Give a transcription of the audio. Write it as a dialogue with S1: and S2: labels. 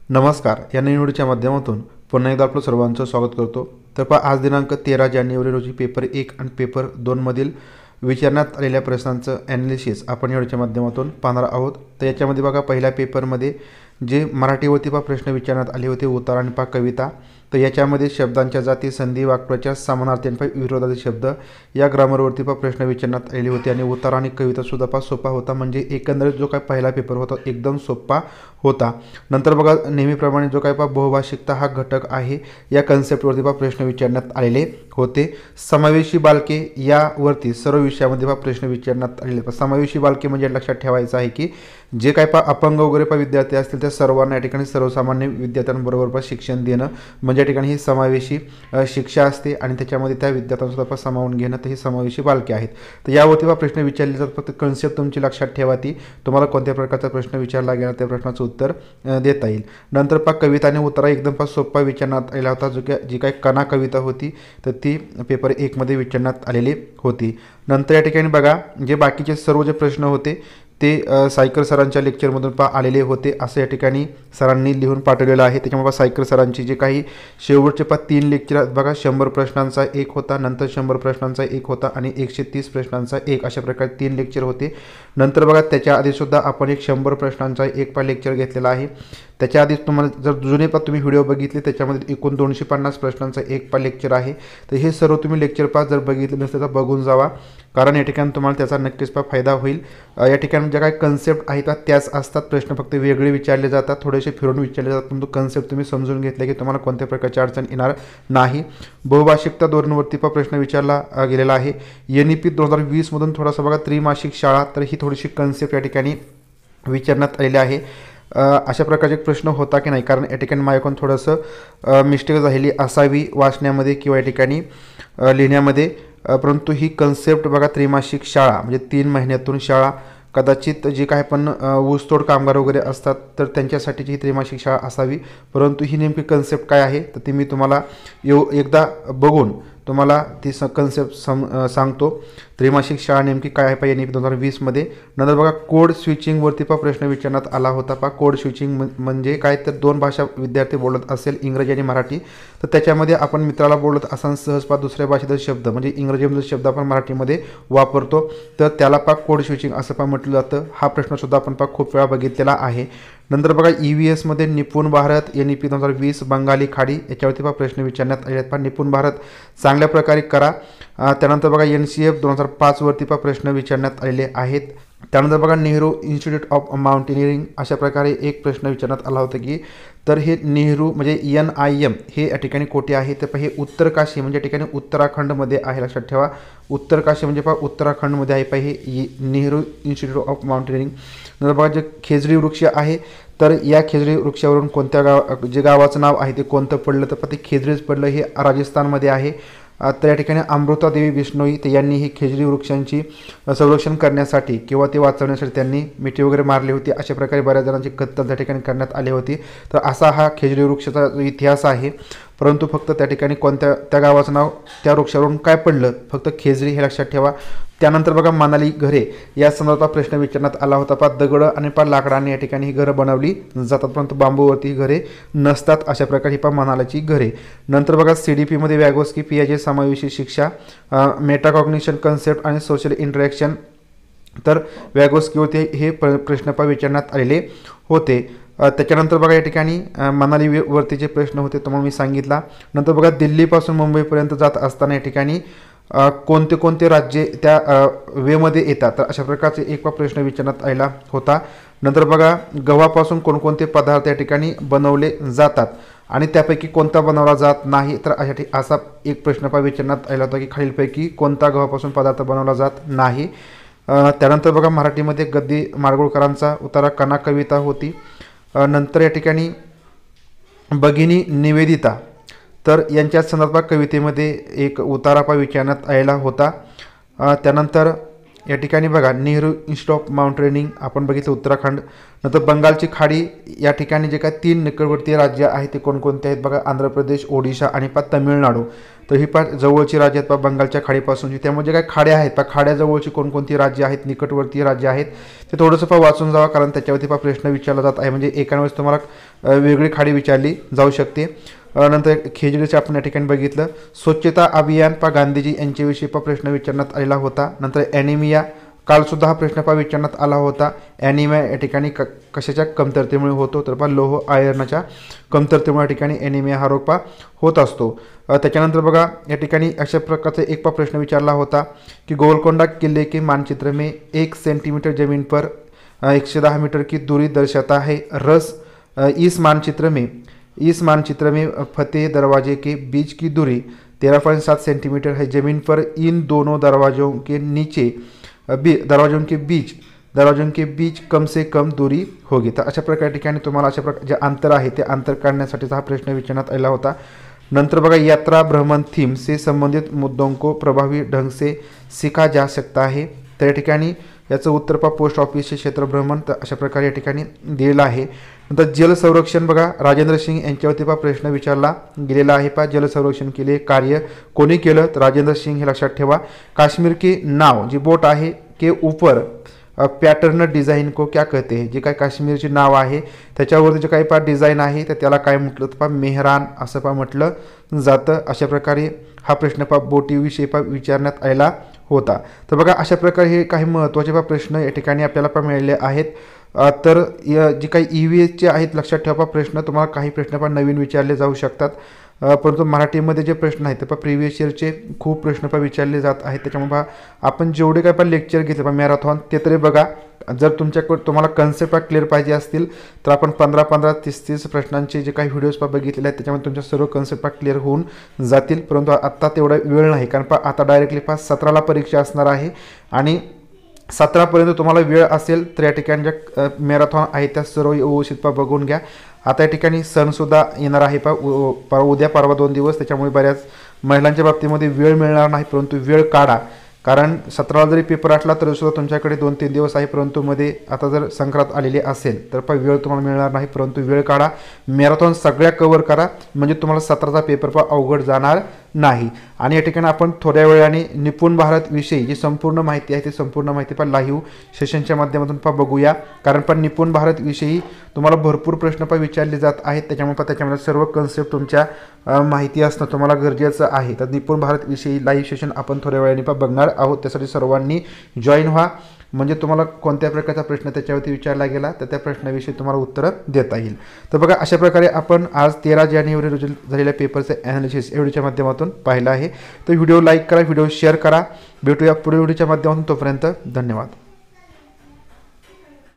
S1: नमस्कार. या नवीन व्हिडिओच्या माध्यमातून पुन्हा एकदा आपलं सर्वांचं स्वागत करतो. तर पहा, आज दिनांक 13 जानेवारी रोजी पेपर 1 आणि पेपर 2 मधील विचारण्यात आलेल्या प्रश्नांचं ॲनालिसिस आपण या व्हिडिओच्या माध्यमातून पाहणार आहोत. तर याच्यामध्ये बघा, पहिल्या पेपरमध्ये जे मराठीवरती प्रश्न विचारण्यात आले होते, उतार आणि कविता. तर याच्यामध्ये शब्दांच्या जाती, संधी, वाक्प्रचार, समानार्थी आणि विरोधाचे शब्द या ग्रामरवरती प्रश्न विचारण्यात आले होते. आणि उतार आणि कवितासुद्धा सोपा होता, म्हणजे एकंदरीत जो काय पहिला पेपर होता एकदम सोपा होता. नंतर बघा, नेहमीप्रमाणे जो काय बहुभाषिकता हा घटक आहे या कन्सेप्टवरती प्रश्न विचारण्यात आलेले होते. समावेशी बालके यावरती सर्व विषयामध्ये प्रश्न विचारण्यात आलेले. समावेशी बालके म्हणजे लक्षात ठेवायचं आहे की जे काय अपंग वगैरे विद्यार्थी असतील त्या सर्वांना या ठिकाणी सर्वसामान्य विद्यार्थ्यांबरोबर शिक्षण देणं म्हणजे या ठिकाणी ही समावेशी शिक्षा असते आणि त्याच्यामध्ये त्या विद्यार्थ्यांसुद्धा सामावून घेणं, तर ही समावेशी बालके आहेत. तर यावरती प्रश्न विचारले जातात. फक्त कन्सेप्ट तुमची लक्षात ठेवा, ती तुम्हाला कोणत्या प्रकारचा प्रश्न विचारला गेला त्या प्रश्नाचं उत्तर देता येईल. नंतर कविता आणि उतारा एकदम सोपा विचारण्यात आलेला होता. जी काही कणा कविता होती तर ती पेपर 1 मध्ये विचारण्यात आलेली होती. नंतर या ठिकाणी बघा, जे बाकीचे सर्व जे प्रश्न होते ते सायकर सरांच्या लेक्चरमधून आलेले होते, असं या ठिकाणी सरांनी लिहून पाठवलेलं आहे. त्याच्यामुळे सायकर सरांची जे काही शेवटचे 3 लेक्चर आहेत बघा, 100 प्रश्नांचा एक होता, नंतर 100 प्रश्नांचा एक होता आणि 130 प्रश्नांचा एक, अशा प्रकारे 3 लेक्चर होते. नंतर बघा, त्याच्या आधीसुद्धा आपण एक 100 प्रश्नांचा एक लेक्चर घेतलेला आहे. त्याच्या आधीच तुम्हाला जर जुने तुम्ही व्हिडिओ बघितले त्याच्यामध्ये एकूण 250 प्रश्नांचा एक लेक्चर आहे. तर हे सर्व तुम्ही लेक्चर जर बघितले नसते तर बघून जावा, कारण या ठिकाणी तुम्हाला त्याचा नक्कीच फायदा होईल. या ठिकाणी ज्या काही कन्सेप्ट आहेत त्याच असतात, प्रश्न फक्त वेगळे विचारले जातात, थोडेसे फिरून विचारले जातात, परंतु कन्सेप्ट तुम्ही समजून घेतले की तुम्हाला कोणत्या प्रकारची अडचण येणार नाही. बहुभाषिकता धोरणावरती प्रश्न विचारला गेलेला आहे. NEP 2020 मधून थोडासा बघा, त्रिमासिक शाळा, तर ही थोडीशी कन्सेप्ट या ठिकाणी विचारण्यात आलेली आहे. अशा प्रकारचे प्रश्न होता की नाही, कारण या ठिकाणी माझ्याकडून थोडंसं मिस्टेक झालेली असावी वाचण्यामध्ये किंवा या ठिकाणी लिहिण्यामध्ये, परंतु ही कन्सेप्ट बघा, त्रिमासिक शाळा म्हणजे 3 महिन्यातून शाळा, कदाचित जे काय पण ऊसतोड कामगार वगैरे असतात तर त्यांच्यासाठीची ही त्रिमासिक शाळा असावी. परंतु ही नेमकी कन्सेप्ट काय आहे तर ती मी तुम्हाला एकदा बघून तुम्हाला ती कन्सेप्ट सांगतो. त्रिमासिक शाळा नेमकी काय आहे पाहिजे NEP 2020 मध्ये. नंतर बघा, कोड स्विचिंगवरती प्रश्न विचारण्यात आला होता. कोड स्विचिंग म्हणजे काय, तर 2 भाषा विद्यार्थी बोलत असेल, इंग्रजी आणि मराठी, तर त्याच्यामध्ये आपण मित्राला बोलत असताना सहज दुसऱ्या भाषेचा शब्द म्हणजे इंग्रजीमधील शब्द आपण मराठीमध्ये वापरतो, तर त्याला कोड स्विचिंग असं म्हटलं जातं. हा प्रश्नसुद्धा आपण खूप वेळा बघितलेला आहे. नंतर बघा, EVS मध्ये निपुण भारत, NEP 2020 बंगाली खाडी याच्यावरती प्रश्न विचारण्यात आले आहेत. निपुण भारत चांगल्या प्रकारे करा. त्यानंतर बघा, NCF 2005 वरती प्रश्न विचारण्यात आलेले आहेत. त्यानंतर बघा, नेहरू इन्स्टिट्यूट ऑफ माउंटेनिअरिंग अशा प्रकारे एक प्रश्न विचारण्यात आला होता की तर हे नेहरू म्हणजे NIM हे या ठिकाणी कोठे आहे, तर हे उत्तरकाशी म्हणजे या ठिकाणी उत्तराखंडमध्ये आहे, लक्षात ठेवा. उत्तरकाशी म्हणजे उत्तराखंडमध्ये आहे. हे नेहरू इन्स्टिट्यूट ऑफ माउंटेनिअरिंग. नंतर बघा, जे खेजडी वृक्ष आहे तर या खेजडी वृक्षावरून कोणत्या जे गावाचं नाव आहे ते कोणतं पडलं, तर ते खेजडीच पडलं, हे राजस्थानमध्ये आहे. तर या ठिकाणी अमृतादेवी बिश्नोई तर यांनी ही खेजडी वृक्षांची संरक्षण करण्यासाठी किंवा ते वाचवण्यासाठी त्यांनी मिठी वगैरे मारली होती. अशा प्रकारे बऱ्याच जणांची कत्तल त्या ठिकाणी करण्यात आली होती. तर असा हा खेजडी वृक्षाचा जो इतिहास आहे, परंतु फक्त त्या ठिकाणी कोणत्या त्या गावाचं नाव त्या वृक्षावरून काय पडलं, फक्त खेजडी हे लक्षात ठेवा. त्यानंतर बघा, मनाली घरे या संदर्भात प्रश्न विचारण्यात आला होता. दगड आणि लाकडाने या ठिकाणी ही घरं बनवली जातात, परंतु बांबूवरती ही घरे नसतात. अशा प्रकारे ही मनालीची घरे. नंतर बघा, CDP मध्ये व्यागोस्की पियाजे समावेशी शिक्षा, मेटाकॉग्निशन कन्सेप्ट आणि सोशल इंटरॅक्शन, तर व्यागोस्कीवरती हे प्रश्न विचारण्यात आलेले होते. त्याच्यानंतर बघा, या ठिकाणी मनालीवरती जे प्रश्न होते तुम्हाला मी सांगितला. नंतर बघा, दिल्लीपासून मुंबईपर्यंत जात असताना या ठिकाणी कोणते कोणते राज्ये त्या वेमध्ये येतात, तर अशा प्रकारचे एक प्रश्न विचारण्यात आलेला होता. नंतर बघा, गव्हापासून कोणकोणते पदार्थ या ठिकाणी बनवले जातात आणि त्यापैकी कोणता बनवला जात नाही, तर असा एक प्रश्न विचारण्यात आला होता की खालीलपैकी कोणता गव्हापासून पदार्थ बनवला जात नाही. त्यानंतर बघा, मराठीमध्ये गद्दी माडगुळकरांचा उतारा कणा कविता होती. नंतर या ठिकाणी भगिनी निवेदिता तर यांच्या संदर्भात कवितेमध्ये एक उतारा विचारण्यात आलेला होता. त्यानंतर या ठिकाणी बघा नेहरू इन्स्टिट्यूट ऑफ माउंटेनिंग आपण बघितलं उत्तराखंड. नंतर बंगालची खाडी या ठिकाणी जे काय 3 निकटवर्तीय राज्य आहेत ते कोणकोणते आहेत बघा, आंध्र प्रदेश, ओडिशा आणि तमिळनाडू. तर ही जवळची राज्य आहेत बंगालच्या खाडीपासूनची. त्यामुळे काय खाड्या आहेत खाड्याजवळची कोणकोणती राज्य आहेत, निकटवर्तीय राज्य आहेत ते थोडंसं वाचून जावा, कारण त्याच्यावरती प्रश्न विचारला जात आहे. म्हणजे एकावेळेस तुम्हाला वेगळी खाडी विचारली जाऊ शकते. नंतर खेजडीचे आपण या ठिकाणी बघितलं. स्वच्छता अभियान गांधीजी यांच्याविषयी प्रश्न विचारण्यात आलेला होता. नंतर ॲनिमिया कालसुद्धा हा प्रश्न विचारण्यात आला होता. ॲनिमिया या ठिकाणी कशाच्या कमतरतेमुळे होतो, तर लोह आयर्नच्या कमतरतेमुळे या ठिकाणी ॲनिमिया हा रोग होत असतो. त्याच्यानंतर बघा या ठिकाणी अशा प्रकारचा एक प्रश्न विचारला होता की गोलकोंडा किले के मानचित्र में 1 सेंटीमीटर जमीन पर 110 मीटर की दूरी दर्शाता है. इस मानचित्र में फतेह दरवाजे के बीच की दूरी 13.7 सेंटीमीटर है. जमीन पर इन दोनों दरवाजों के बीच कम से कम दूरी होगी. तर अशा प्रकारे ठिकाणी तुम्हाला अशा प्रकार जे अंतर आहे ते अंतर काढण्यासाठीचा हा प्रश्न विचारण्यात आला होता. नंतर बघा यात्रा भ्रमण थीम से संबंधित मुद्दों को प्रभावी ढंग से सीखा जा सकता है. तर या ठिकाणी याचं उत्तर पोस्ट ऑफिसचे क्षेत्र भ्रमण, तर अशा प्रकारे या ठिकाणी दिलेलं आहे. नंतर जल संरक्षण बघा राजेंद्र सिंग यांच्यावरती प्रश्न विचारला गेलेला आहे. जल संरक्षण के लिए कार्य कोणी केलं, तर राजेंद्र सिंग हे लक्षात ठेवा. काश्मीर के नाव जी बोट आहे के ऊपर पॅटर्न डिझाईन को क्या कहते हैं. जे काय काश्मीरचे नाव आहे त्याच्यावरती जे काही डिझाईन आहे तर त्याला काय म्हटलं तर मेहरान असं म्हटलं जातं. अशा प्रकारे हा प्रश्न बोटीविषयी विचारण्यात आलेला होता. तर बघा अशा प्रकारे हे काही महत्त्वाचे प्रश्न या ठिकाणी आपल्याला मिळाले आहेत. तर जे काही EVSचे आहेत लक्षात ठेवा प्रश्न, तुम्हाला काही प्रश्न नवीन विचारले जाऊ शकतात. परंतु मराठीमध्ये जे प्रश्न आहेत ते प्रिव्हियस इयरचे खूप प्रश्न विचारले जात आहेत. त्याच्यामुळे आपण जेवढे काही लेक्चर घेतले मॅरेथॉन ते तरी बघा. जर तुम्हाला कन्सेप्ट क्लिअर पाहिजे असतील तर आपण 15-15, 30-30 प्रश्नांचे जे काही व्हिडिओज बघितलेले आहेत त्याच्यामध्ये तुमच्या सर्व कन्सेप्ट क्लिअर होऊन जातील. परंतु आत्ता तेवढा वेळ नाही, कारण आता डायरेक्टली 17ला परीक्षा असणार आहे आणि 17पर्यंत तुम्हाला वेळ असेल तर या ठिकाणी ज्या मॅरेथॉन आहे त्या सर्व व्यवस्थित बघून घ्या. आता या ठिकाणी सणसुद्धा येणार आहे उद्या परवा 2 दिवस, त्याच्यामुळे बऱ्याच महिलांच्या बाबतीमध्ये वेळ मिळणार नाही. परंतु वेळ काढा, कारण 17ला जरी पेपर असला तरी सुद्धा तुमच्याकडे 2-3 दिवस आहे. परंतु मध्ये आता जर संक्रांत आलेली असेल तर वेळ तुम्हाला मिळणार नाही. परंतु वेळ काढा, मॅरेथॉन सगळ्या कव्हर करा, म्हणजे तुम्हाला 17चा पेपर अवघड जाणार नाही. आणि या ठिकाणी आपण थोड्या वेळाने निपुण भारत विषयी जी संपूर्ण माहिती आहे ती संपूर्ण माहिती लाईव्ह सेशनच्या माध्यमातून बघूया. कारण निपुण भारत विषयी तुम्हाला भरपूर प्रश्न विचारले जात आहेत. त्याच्यामध्ये सर्व कन्सेप्ट तुमच्या माहिती असणं तुम्हाला गरजेचं आहे. तर निपुण भारत विषयी लाईव्ह सेशन आपण थोड्या वेळाने बघणार आहोत. त्यासाठी सर्वांनी जॉईन व्हा, म्हणजे तुम्हाला कोणत्या प्रकारचा प्रश्न त्याच्यावरती विचारला गेला तर त्या प्रश्नाविषयी तुम्हाला उत्तरं देता येईल. तर बघा अशा प्रकारे आपण आज 13 जानेवारी रोजी झालेल्या पेपरचं ॲनालिसिस व्हिडिओच्या माध्यमातून पाहिलं आहे. तर व्हिडिओ लाईक करा, व्हिडिओ शेअर करा. भेटूया पुढील व्हिडिओच्या माध्यमातून. तोपर्यंत धन्यवाद.